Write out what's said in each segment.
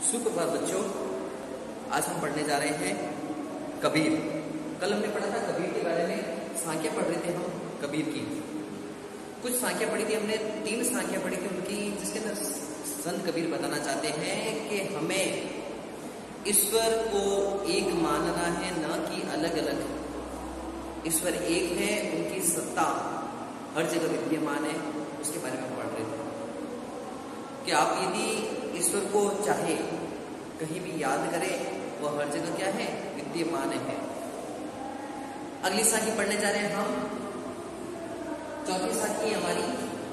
सुप्रभात बच्चों, आज हम पढ़ने जा रहे हैं कबीर। कल हमने पढ़ा था कबीर के बारे में, सांख्या पढ़ रहे थे हम कबीर की। कुछ सांख्या पढ़ी थी हमने, 3 सांख्या पढ़ी थी उनकी, जिसके अंदर संत कबीर बताना चाहते हैं कि हमें ईश्वर को एक मानना है, न कि अलग अलग। ईश्वर एक है, उनकी सत्ता हर जगह विद्यमान है, उसके बारे में पढ़ रहे थे कि आप यदि ईश्वर को चाहे कहीं भी याद करें, वह हर जगह क्या है, विद्यमान है। अगली साखी पढ़ने जा रहे हैं हम, चौथी साखी हमारी।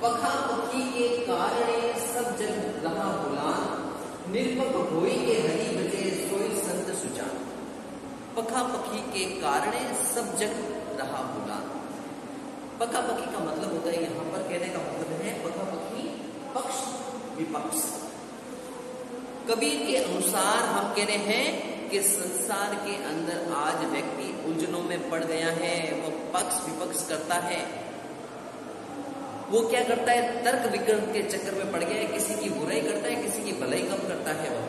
पखा पखी के कारणे सब जग रहा गुलाम, निर्पक होई के हरि बजे सोई संत सुजान। पखा पखी के कारणे सब जग रहा गुलाम। पखा पखी का मतलब होता है, यहां पर कहने का मतलब है पखा पखी पक्ष विपक्ष। कबीर के अनुसार हम कह रहे हैं कि संसार के अंदर आज व्यक्ति उलझनों में पड़ गया है, वो पक्ष विपक्ष करता है, वो क्या करता है, तर्क वितर्क के चक्कर में पड़ गया है, किसी की बुराई करता है, किसी की भलाई कम करता है, वह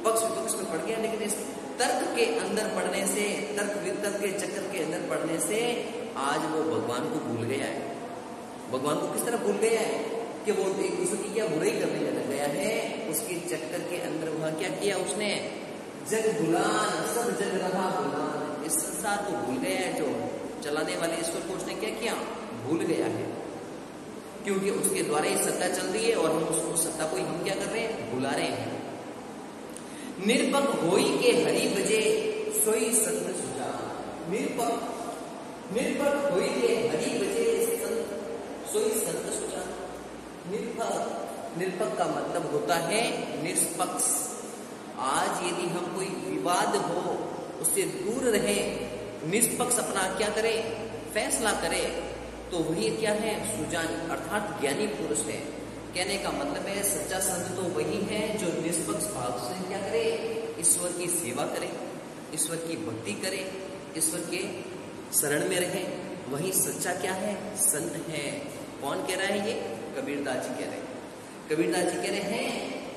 पक्ष विपक्ष में पड़ गया। लेकिन इस तर्क के अंदर पड़ने से, तर्क वितर्क के चक्कर के अंदर पड़ने से आज वो भगवान को भूल गया है। भगवान को किस तरह भूल गया है कि वो एक दूसरे की क्या बुराई करने लग गया है। उसके चक्कर के अंदर वह क्या किया, उसने जग गुलाम, सब जग रहा गुलाम, इस संसार को भूल गया है। जो चलाने वाले ईश्वर को उसने क्या किया, भूल गया है, क्योंकि उसके द्वारा ही सत्ता चल रही है और हम उसको सत्ता को हम क्या कर रहे हैं, भुला रहे हैं। निरपक होई के हरि बजे सोई संत सुजान। निरपक होई के हरि बजे सोई संत सुजान। निरपक का मतलब होता है निष्पक्ष। आज यदि हम कोई विवाद हो उससे दूर रहे, निष्पक्ष अपना क्या करे, फैसला करे, तो वही क्या है, सुजान अर्थात ज्ञानी पुरुष है। कहने का मतलब है सच्चा संत तो वही है जो निष्पक्ष भाव से क्या करे, ईश्वर की सेवा करे, ईश्वर की भक्ति करे, ईश्वर के शरण में रहे, वही सच्चा क्या है, संत है। कौन कह रहा है ये, कबीरदास जी कह रहे हैं। कबीरदास जी कह रहे हैं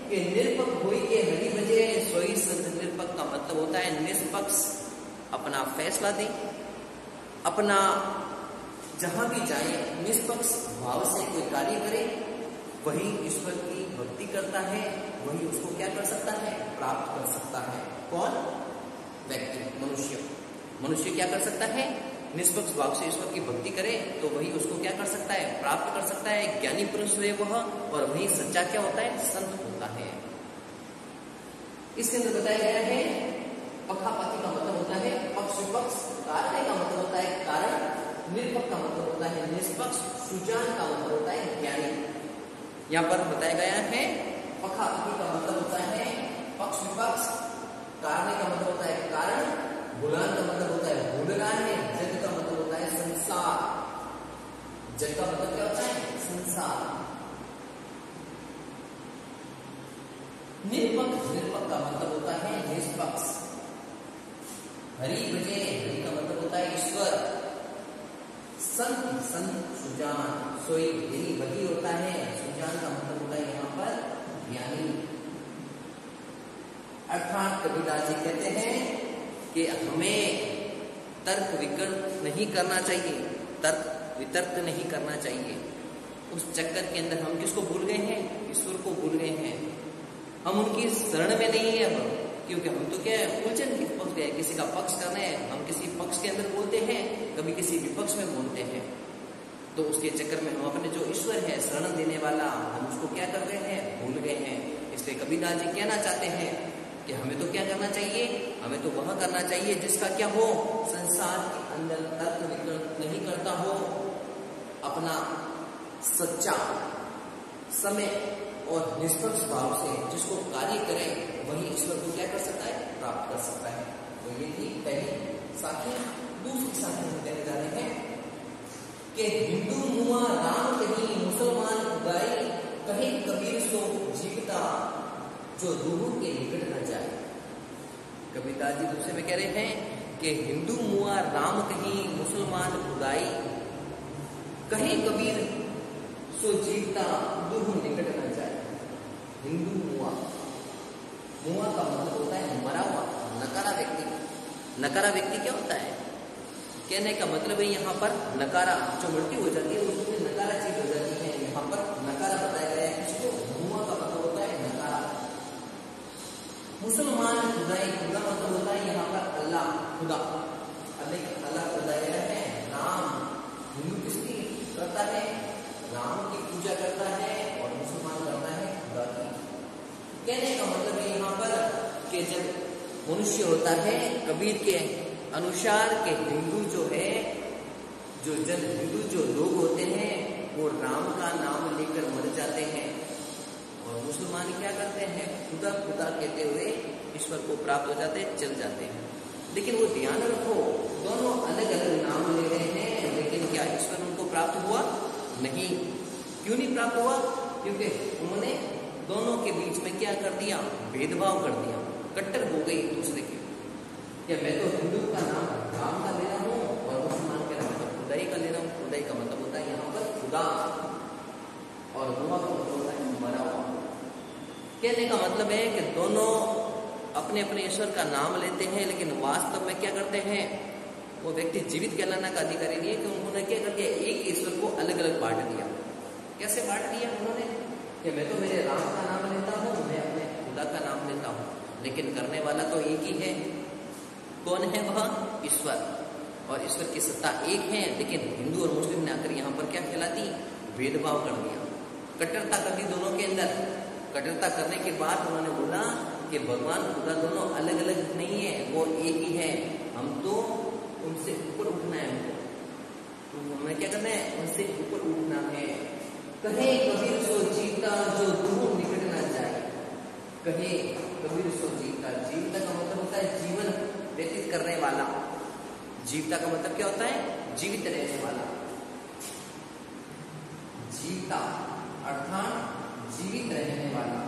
कि निरपक होई के हरि बजे सोई संत। निरपक का मतलब होता है निष्पक्ष, अपना फैसला दे, अपना जहां भी जाए निष्पक्ष भाव से कोई कार्य करे, वही ईश्वर की भक्ति करता है, वही उसको क्या कर सकता है, प्राप्त कर सकता है। कौन, व्यक्ति, मनुष्य। मनुष्य क्या कर सकता है, निष्पक्ष भाव से ईश्वर की भक्ति करे तो वही उसको क्या कर सकता है, प्राप्त कर सकता है। ज्ञानी पुरुष है वह, और वही सच्चा क्या होता है, संत होता है। इसके अंदर बताया गया है पक्षापति का मतलब होता है पक्ष विपक्ष, कारण का मतलब होता है कारण, निरपक का मतलब होता है निष्पक्ष, सुजान का मतलब होता है ज्ञानी। यहाँ पर बताया गया है पक्षापति का मतलब होता है पक्ष विपक्ष, कारण का मतलब होता है कारण, गुलाम का मतलब होता है भूलना है, जग का मतलब होता है संसार। जग का मतलब क्या होता है, संसार। निरपक का मतलब होता है निष्पक्ष। हरि बजे, हरि का मतलब होता है ईश्वर। संत सुजान, सोई यही वही होता है। सुजान का मतलब होता है यहाँ पर ज्ञानी। अर्थात कबीरदास जी कहते हैं कि हमें तर्क वितर्क नहीं करना चाहिए, तर्क वितर्क नहीं करना चाहिए। उस चक्कर के अंदर हम किसको भूल गए हैं, ईश्वर को भूल गए हैं। हम उनकी शरण में नहीं है हम, क्योंकि हम तो क्या है, उलझन की पक्ष गए, किसी का पक्ष करना है, हम किसी पक्ष के अंदर बोलते हैं, कभी किसी विपक्ष में बोलते हैं, तो उसके चक्कर में हम अपने जो ईश्वर है शरण देने वाला, हम उसको क्या कर रहे हैं, भूल गए हैं। इसलिए कबीरदास जी कहना चाहते हैं कि हमें तो क्या करना चाहिए, हमें तो वह करना चाहिए जिसका क्या हो, संसार के अंदर तर्क वितर्क नहीं करता हो, अपना सच्चा समय और निष्पक्ष भाव से जिसको कार्य करे, वही ईश्वर को क्या कर सकता है, प्राप्त कर सकता है। तो ये थी पहली साखी। दूसरी साखी हम कहने जा रहे हैं कि हिंदू मुआ राम कहीं, मुसलमान खुदाई, कहे कबीर सो जीवता, जो रूह के निकट न जाए। कबीरदास जी दूसरे में कह रहे हैं कि हिंदू मुआ राम कहीं, मुसलमान खुदाई, कहे कबीर सो जीवता, रूह निकट न जाए। हिंदू मुआ मुआ का मतलब होता है मरा हुआ, नकारा व्यक्ति। नकारा व्यक्ति क्या होता है? कहने का मतलब है यहाँ पर नकारा जो मृत्यु हो जाती है उसमें नकारा चीज हो जाती है, यहाँ पर नकारा बताया गया है किसको? मुआ का मतलब होता है नकारा। मुसलमान खुदाई, खुदा मतलब होता है यहाँ पर अल्लाह, खुदा, अल्लाह खुदा है। राम, हिंदू किसकी करता है? राम की पूजा करता है और मुसलमान करता है खुदा की। कहने का मतलब है यहाँ पर कि जब मनुष्य होता है कबीर के अनुसार के हिंदू जो है, जो हिंदू जो लोग होते हैं वो राम का नाम लेकर मर जाते हैं और मुसलमान क्या करते हैं? खुदा खुदा कहते हुए ईश्वर को प्राप्त हो जाते हैं, चल जाते हैं। लेकिन वो ध्यान रखो, दोनों अलग अलग नाम ले रहे हैं, लेकिन क्या ईश्वर उनको प्राप्त हुआ? नहीं। क्यों नहीं प्राप्त हुआ? क्योंकि उन्होंने दोनों के बीच में क्या कर दिया? भेदभाव कर दिया, कट्टर हो गई एक दूसरे के। क्या मैं तो हिंदू का नाम राम का ले रहा हूँ और मुसलमान के नाम पर खुदाई का ले रहा हूँ। खुदाई का मतलब होता है यहाँ पर खुदा और हुआ का मतलब होता है मरा हुआ। कहने का मतलब है कि दोनों अपने अपने ईश्वर का नाम लेते हैं, लेकिन वास्तव में क्या करते हैं? वो व्यक्ति जीवित कहलाना का अधिकारी नहीं है कि उन्होंने क्या कर दिया? एक ईश्वर को अलग अलग बांट दिया। कैसे बांट दिया उन्होंने? कि मैं तो मेरे राम का नाम लेता हूँ, मैं अपने खुदा का नाम लेता हूँ, लेकिन करने वाला तो एक ही है। कौन है वह? ईश्वर। और ईश्वर की सत्ता एक है, लेकिन हिंदू और मुस्लिम ने आकर यहाँ पर क्या फैला दी? भेदभाव कर दिया, कट्टरता कर दी दोनों के अंदर। कट्टरता करने के बाद उन्होंने बोला कि भगवान खुदा दोनों अलग अलग नहीं है, वो एक ही है, हम तो उनसे ऊपर उठना है, हमको हमें क्या करना है? उनसे ऊपर उठना है। कहे कबीर सो जीता जो दूर निकट ना जाए। कहे कबीर सो जीता, जीवता का मतलब होता है जीवन व्यतीत करने वाला। जीवता का मतलब क्या होता है? जीवित रहने वाला। जीवता अर्थात जीवित रहने वाला।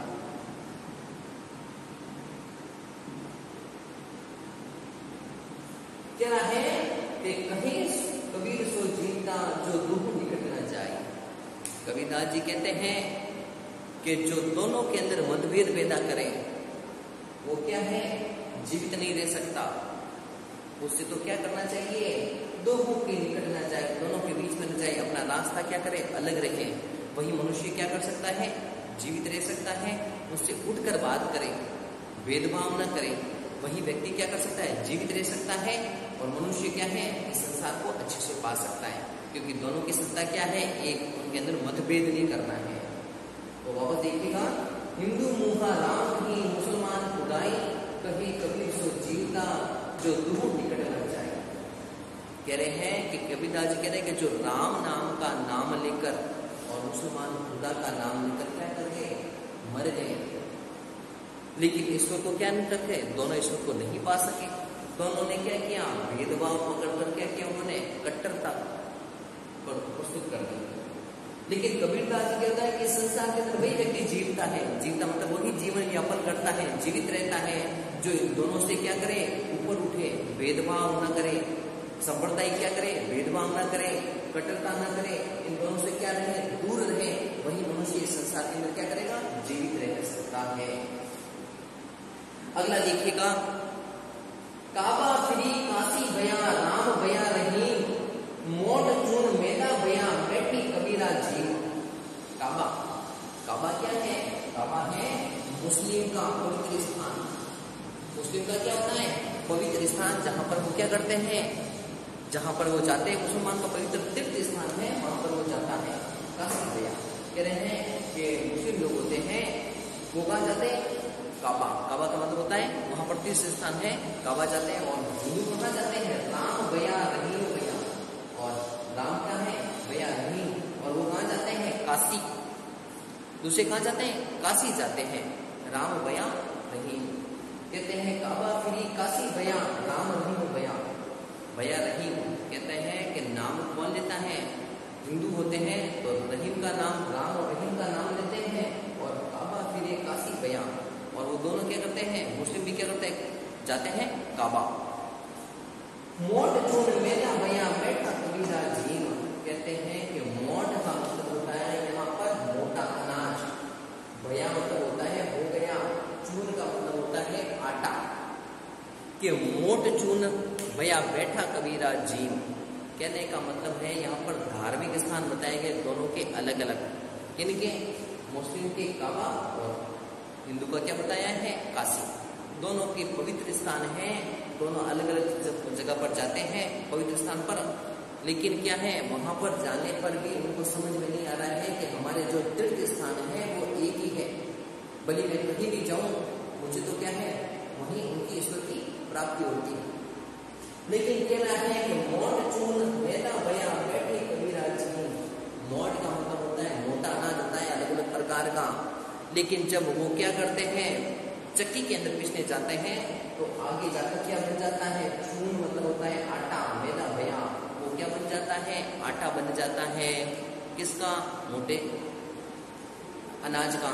क्या है कि कहे कबीर सो जीता जो दूर निकट ना जाए। कबीरदास जी कहते हैं कि जो दोनों के अंदर मतभेद पैदा करे वो क्या है? जीवित नहीं रह सकता। उससे तो क्या करना चाहिए? दो मुख के निकट ना जाए, दोनों के बीच में न जाए, अपना रास्ता क्या करे? अलग रखे। वही मनुष्य क्या कर सकता है? जीवित रह सकता है, उससे उठकर बात करे, भेदभाव न करे। वही व्यक्ति क्या कर सकता है? जीवित रह सकता है और मनुष्य क्या है? इस संसार को अच्छे से पा सकता है, क्योंकि दोनों की सत्ता क्या है? एक। उनके अंदर मतभेद नहीं करना है। तो वापस देखिएगा, हिंदू मुहा राम ही, मुसलमान खुदाई, कभी कबीर सो जीवता जो दूर निकट न जाए। कह रहे हैं कि कबीरदास जी कह रहे हैं कि जो राम नाम का नाम लेकर और मुसलमान खुदा का नाम लेकर क्या कर गए? मर गए। लेकिन ईश्वर को क्या नहीं करते? दोनों ईश्वर को नहीं पा सके। दोनों ने क्या किया? भेदभाव पकड़कर क्या किया? उन्होंने कट्टरता पर प्रस्तुत कर दी। लेकिन कबीरदास जी कहता है कि संसार के अंदर वही व्यक्ति जीवता है। जीवता मतलब वही जीवन यापन करता है, जीवित रहता है, जो इन दोनों से क्या करे? ऊपर उठे, भेदभाव न करे, संप्रदाय क्या करे? भेदभाव न करे, कट्टरता न करे, इन दोनों से क्या रहे? दूर रहे। वही मनुष्य इस संसार के अंदर क्या करेगा? जीवित रह सकता है। अगला देखिएगा, काबा फिरी काशी बया राम बया रहीम, मोट चून मेदा बया बैठी कबीरा जी। काबा, काबा क्या है? काबा है मुस्लिम का पवित्र स्थान। मुस्लिम का क्या होता है? पवित्र स्थान, जहां पर वो क्या करते हैं? जहां पर वो जाते हैं, मुसलमान का पवित्र तीर्थ स्थान है, वहां पर वो जाता है। काशी बया कह रहे हैं कि मुस्लिम लोग होते हैं वो कहाँ जाते हैं? काबा। काबा का मतलब होता है वहां पर तीर्थ स्थान है, काबा जाते हैं। और हिंदू कहाँ जाते हैं? राम बया रहीम बया। और राम क्या है? बया रहीम। और वो कहाँ जाते हैं? काशी। दूसरे कहाँ जाते हैं? काशी जाते हैं। राम बया रहीम कहते हैं। काबा फिरी काशी बया राम रहीम बया। बया रहीम कहते हैं कि नाम कौन लेता है? हिंदू होते हैं तो रहीम का नाम, राम और रहीम का नाम लेते हैं। और काबा फिरे काशी बया। और वो दोनों क्या करते हैं? मुस्लिम भी क्या करते हैं? जाते हैं काबा। मोट चून मेला बया बैठा कबीरा जीव कहते हैं कि मोट का मतलब होता है यहाँ पर मोटा अनाज, बया मतलब होता है हो गया, चून का मतलब मोट चून भया बैठा कबीरा जीव। कहने का मतलब है यहाँ पर धार्मिक स्थान बताए गए दोनों के अलग अलग, किनके? मुस्लिम के काबा और हिंदू का क्या बताया है? काशी। दोनों के पवित्र स्थान हैं, दोनों अलग अलग जगह पर जाते हैं पवित्र स्थान पर, लेकिन क्या है वहां पर जाने पर भी उनको समझ में नहीं आ रहा है कि हमारे जो तीर्थ स्थान है वो एक ही है। भले मैं कहीं भी जाऊं मुझे तो क्या है वहीं उनकी ईश्वर की प्राप्ति होती है। लेकिन कह रहा है कि मोट चून मैदा भया बैठे कबीरा जी। मोट का मतलब होता है मोटा अनाज होता है अलग अलग प्रकार का, लेकिन जब वो क्या करते हैं चक्की के अंदर पीसने जाते हैं तो आगे जाकर क्या बन जाता है? चून मतलब होता है आटा, मैदा भया वो क्या बन जाता है? आटा बन जाता है। किसका? मोटे अनाज का।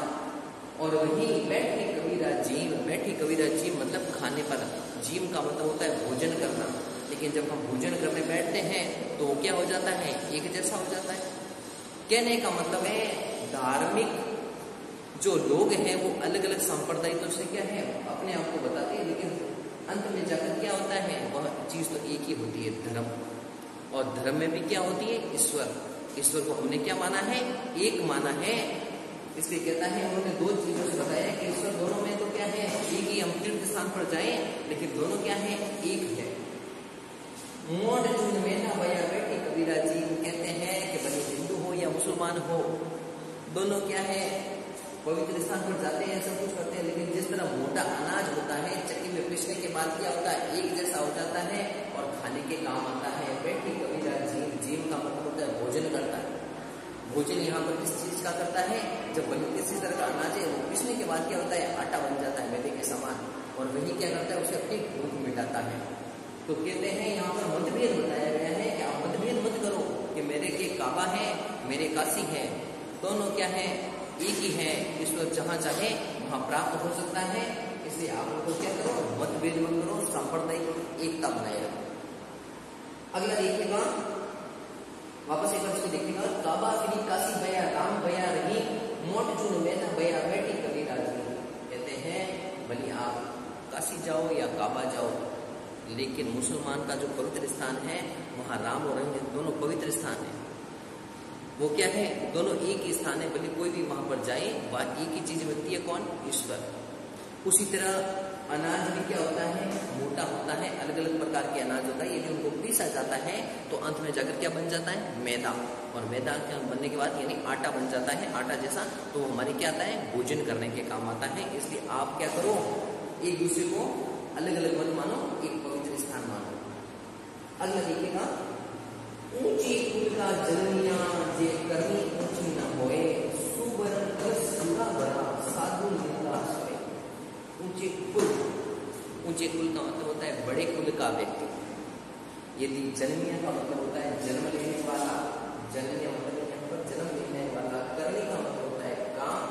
और वही बैठे कबीरा जीव, बैठे कबीरा जीव मतलब खाने पर, जीव का मतलब होता है भोजन करना। लेकिन जब हम भोजन करने बैठते हैं तो वो क्या हो जाता है? एक जैसा हो जाता है। कहने का मतलब है धार्मिक जो लोग हैं वो अलग अलग संप्रदायों से क्या है अपने आप को बताते हैं, लेकिन अंत में जाकर क्या होता है वह चीज तो एक ही होती है, धर्म। और धर्म में भी क्या होती है? ईश्वर। ईश्वर को हमने क्या माना है? एक माना है। इसलिए कहता है उन्होंने दो चीजों से बताया कि ईश्वर दोनों में तो क्या है एक ही, हम तीर्थ स्थान पर जाएं लेकिन दोनों क्या है? एक है। मोट चून मैदा भया बैठे कबीरा जी। कहते हैं कि भले हिंदू हो या मुसलमान हो, दोनों क्या है पवित्र स्थान पर जाते हैं, सब कुछ करते हैं, लेकिन जिस तरह मोटा अनाज होता है चक्की में पीसने के बाद क्या होता है? एक जैसा हो जाता है और खाने के काम आता है। बैठे कबीरा जीव, जीव का मतलब होता है भोजन करता है। भोजन यहाँ पर किस चीज का करता है? जब किसी तरह का अनाज है वो पीसने के बाद क्या होता है? आटा बन जाता है मैदे के समान, और वही क्या करता है? उसे अपनी भूख मिटाता है। तो कहते हैं यहाँ पर मतभेद बताया गया है कि आप मतभेद मत करो कि मेरे के काबा है मेरे काशी है, दोनों क्या है? एक ही है। ईश्वर जहाँ चाहे वहाँ प्राप्त हो सकता है। इसलिए आप लोग को क्या करो? मतभेद मत करो, सांप्रदायिक एकता बनाए रखो। अगला देखिएगा, वापस एक बार इसको देखिएगा। काबा फिरी काशी भया राम भया रही, मोट चून मैदा भया बैठी कबीरा जी। कहते हैं भले आप काशी जाओ या काबा जाओ, लेकिन मुसलमान का जो पवित्र स्थान है वहाँ राम और रहीम दोनों पवित्र स्थान है। वो क्या है? दोनों एक ही स्थान है। भले कोई भी वहां पर जाए वह एक ही चीज मिलती है। कौन? ईश्वर। उसी तरह अनाज भी क्या होता है? मोटा होता है, अलग अलग प्रकार के अनाज होता है। यदि उनको पीसा जाता है तो अंत में जाकर क्या बन जाता है? मैदा। और मैदा बनने के बाद यानी आटा बन जाता है, आटा जैसा। तो हमारे क्या आता है? भोजन करने के काम आता है। इसलिए आप क्या करो? एक दूसरे को अलग अलग मत मानो, एक पवित्र स्थान मानो। अगला देखिएगा, ऊंची कुल का जननिया जे करनी ऊंची न होए, सुबर कस सूरा बड़ा साधु निंदा सोए। ऊंचे कुल, ऊंचे कुल का मतलब होता है बड़े कुल का व्यक्ति। यदि जननिया का मतलब होता है जन्म लेने वाला, जननिया मतलब यहाँ पर जन्म लेने वाला। करने का मतलब होता है काम।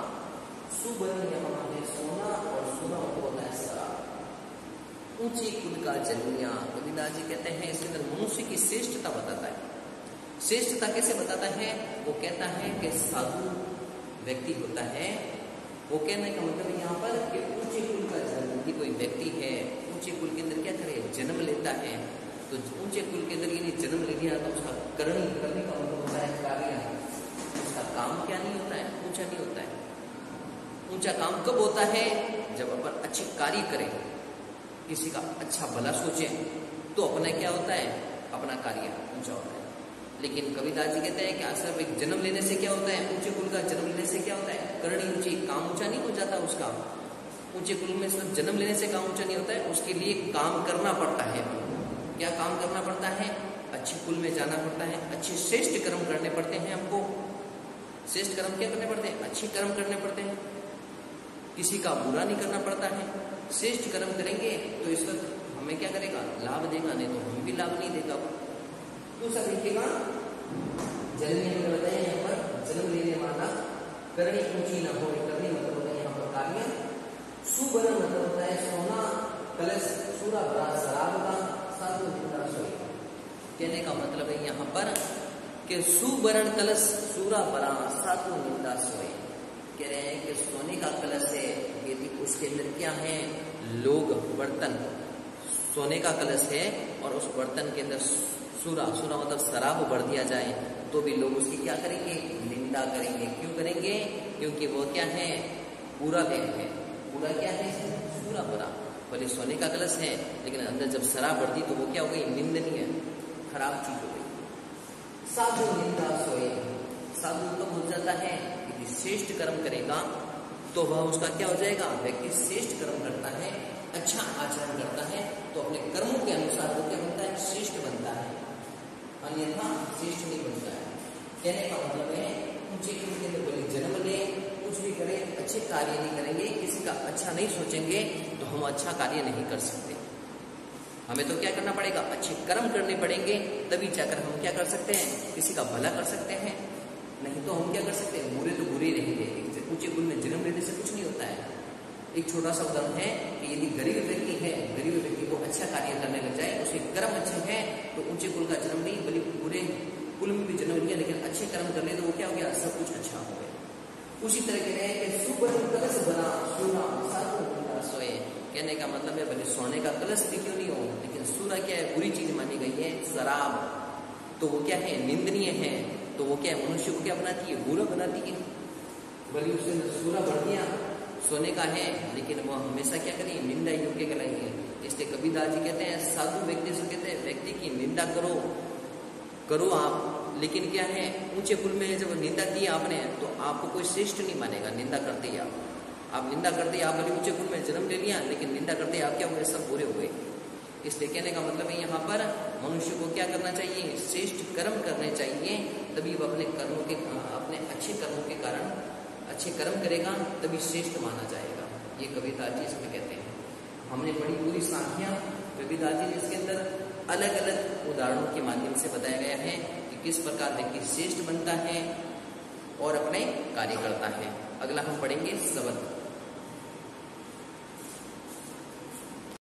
सुबरन यहाँ माने सोना, और सोना मतलब होता है शराब। ऊंचे कुल का जननिया, कबीरदास जी कहते हैं इसके अंदर मनुष्य की श्रेष्ठता बताता है। श्रेष्ठता कैसे बताता है? वो कहता है कि साधु व्यक्ति होता है। वो कहने का मतलब यहाँ पर कि ऊंचे कुल का जन्म, यदि कोई व्यक्ति है ऊंचे कुल के अंदर क्या करे? जन्म लेता है। तो ऊंचे कुल के अंदर यदि जन्म ले लिया तो उसका करने का मतलब होता है कार्य। उसका काम क्या नहीं होता है? ऊंचा नहीं होता है। ऊंचा काम कब होता है? जब अपन अच्छे कार्य करें, किसी का अच्छा भला सोचे, तो अपना क्या होता है? अपना कार्य ऊंचा होता है। लेकिन कबीरदास जी कहते हैं कि सिर्फ एक जन्म लेने से क्या होता है? ऊंचे कुल का जन्म लेने से क्या होता है? करनी ऊंची, काम ऊंचा नहीं हो जाता उसका। ऊंचे कुल में सिर्फ जन्म लेने से काम ऊंचा नहीं होता है, उसके लिए काम करना पड़ता है। क्या काम करना पड़ता है? अच्छे कुल में जाना पड़ता है, अच्छे श्रेष्ठ कर्म करने पड़ते हैं हमको। श्रेष्ठ कर्म क्या करने पड़ते हैं? अच्छे कर्म करने पड़ते हैं। किसी का बुरा नहीं करना पड़ता है। श्रेष्ठ कर्म करेंगे तो ईश्वर हमें क्या करेगा? लाभ देगा, नहीं तो हमें भी लाभ नहीं देगा। दूसरा देखिएगा, जन्म में बताया यहाँ पर जन्म लेने वाला। करनी ऊंची न हो, करनी मतलब होता है यहाँ पर कार्य। सुवर्ण मतलब होता है सोना, कलश सूरा बड़ा शराब का, साधु निंदा सोए। कहने का मतलब है यहाँ पर कि सुवर्ण कलश सूरा बड़ा साधु निंदा सोए। कह रहे हैं कि सोने का कलश है, यदि उसके अंदर क्या है? लोग बर्तन सोने का कलश है और उस बर्तन के अंदर सूरा मतलब शराब भर दिया जाए तो भी लोग उसकी क्या करेंगे, निंदा करेंगे। क्यों करेंगे? क्योंकि वो क्या है, पूरा देह है। पूरा क्या है, सूरा भरा। भले सोने का कलश है लेकिन अंदर जब शराब भर दी तो वो क्या हो गई, निंदनीय, खराब चीज हो गई। साधु निंदा सोए, साधु कब हो जाता है, यदि श्रेष्ठ कर्म करेगा तो वह उसका क्या हो जाएगा, व्यक्ति श्रेष्ठ कर्म करता है, अच्छा आचरण करता है तो अपने कर्मों के अनुसार वो क्या बनता है, श्रेष्ठ बनता है, अन्यथा श्रेष्ठ नहीं बनता है। कहने का मतलब है ऊंचे के अंदर भले जन्म ले, कुछ भी करें, अच्छे कार्य नहीं करेंगे, किसी का अच्छा नहीं सोचेंगे तो हम अच्छा कार्य नहीं कर सकते। हमें तो क्या करना पड़ेगा, अच्छे कर्म करने पड़ेंगे, तभी जाकर हम क्या कर सकते हैं, किसी का भला कर सकते हैं। नहीं तो हम क्या कर सकते हैं, बुरे तो बुरे रहेंगे। ऊंचे कुल में जन्म लेने से कुछ नहीं होता है। एक छोटा सा उदाहरण है कि यदि गरीब व्यक्ति है, गरीब व्यक्ति को अच्छा कार्य करने लग जाए, उसके कर्म अच्छे हैं तो ऊंचे कुल का जन्म नहीं, बल्कि बुरे कुल में भी जन्म लिया लेकिन अच्छे कर्म कर ले तो वो क्या हो गया, सब कुछ अच्छा हो गया। उसी तरह कह रहे हैं कि सुवर्ण कलश बना सोना साधु निंदा सोए। कहने का मतलब है भले सोने का कलश भी क्यों नहीं हो, लेकिन सूरा क्या है, बुरी चीज मानी गई है। शराब तो वो क्या है, निंदनीय है, तो वो क्या है, मनुष्य को क्या बनाती है, बुरा बनाती है। भले उसके सूरा बढ़ गया, सोने का है लेकिन वो हमेशा क्या करें, निंदा योग्य कहलाएंगे। इसलिए कबीरदास जी कहते हैं साधु व्यक्ति से कहते हैं व्यक्ति की निंदा करो आप, लेकिन क्या है, ऊंचे कुल में जब निंदा की आपने तो आपको कोई श्रेष्ठ नहीं मानेगा। निंदा करते ही आप निंदा करते ही, आप भले ऊंचे कुल में जन्म ले लिया लेकिन निंदा करते ही आप क्या हुए, सब बुरे हुए। इसलिए कहने का मतलब है यहाँ पर मनुष्य को क्या करना चाहिए, श्रेष्ठ कर्म करने चाहिए, तभी वो अपने अच्छे कर्मों के कारण अच्छे कर्म करेगा, तभी श्रेष्ठ माना जाएगा। ये कबीरदास जी इसमें कहते हैं। हमने बड़ी पूरी सांख्या कबीरदास जी ने इसके अंदर अलग अलग उदाहरणों के माध्यम से बताया गया है कि किस प्रकार व्यक्ति श्रेष्ठ बनता है और अपने कार्य करता है। अगला हम पढ़ेंगे शब्द।